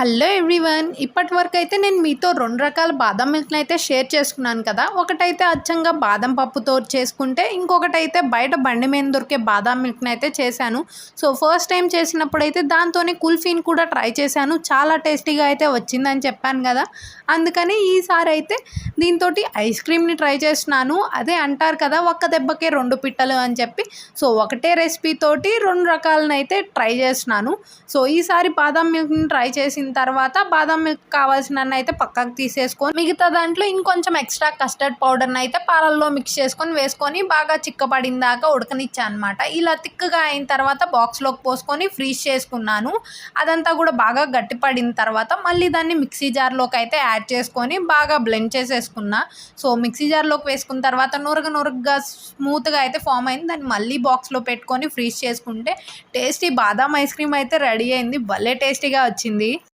Hello everyone, ఇప్పటి వరకు అయితే నేను మీతో 2 రకాల బాదం మిల్క్‌ని అయితే షేర్ చేసుకున్నాను కదా. ఒకటైతే అచ్చంగా బాదం పప్పుతో చేసుకుంటే, ఇంకొకటైతే బయట బండి మీద దొరికే బాదం మిల్క్‌ని అయితే చేశాను. సో, ఫస్ట్ టైం చేసినప్పుడైతే దాంతోనే కుల్ఫీని కూడా ట్రై చేశాను. చాలా టేస్టీగా అయితే వచ్చిందని చెప్పాను కదా. అందుకని ఈసారి అయితే దీంతోటి ఐస్ క్రీమ్‌ని ట్రై చేస్తున్నాను. అదే అంటారు కదా, ఒక్క దెబ్బకే 2 పిట్టలు అని చెప్పి. సో, ఒకటే రెసిపీ తోటి 2 రకాలనైతే ట్రై చేస్తున్నాను. సో, ఈసారి బాదం మిల్క్‌ని ట్రై చేసిన తర్వాత బాదం మిల్క్ కావాల్సినన్ని అయితే పక్కకు తీసేసుకొని, మిగతా దాంట్లో ఇంకొంచెం ఎక్స్ట్రా కస్టర్డ్ పౌడర్ని అయితే పాలల్లో మిక్స్ చేసుకొని వేసుకొని బాగా చిక్కపడిన దాకా ఉడకనిచ్చాను అనమాట. ఇలా తిక్కగా అయిన తర్వాత బాక్స్లోకి పోసుకొని ఫ్రీజ్ చేసుకున్నాను. అదంతా కూడా బాగా గట్టిపడిన తర్వాత మళ్ళీ దాన్ని మిక్సీ జార్లోకి అయితే యాడ్ చేసుకొని బాగా బ్లెండ్ చేసేసుకున్నా. సో, మిక్సీ జార్లోకి వేసుకున్న తర్వాత నురగగా స్మూత్గా అయితే ఫామ్ అయింది. దాన్ని మళ్ళీ బాక్స్లో పెట్టుకొని ఫ్రీజ్ చేసుకుంటే టేస్టీ బాదం ఐస్ క్రీమ్ అయితే రెడీ అయింది. భలే టేస్టీగా వచ్చింది.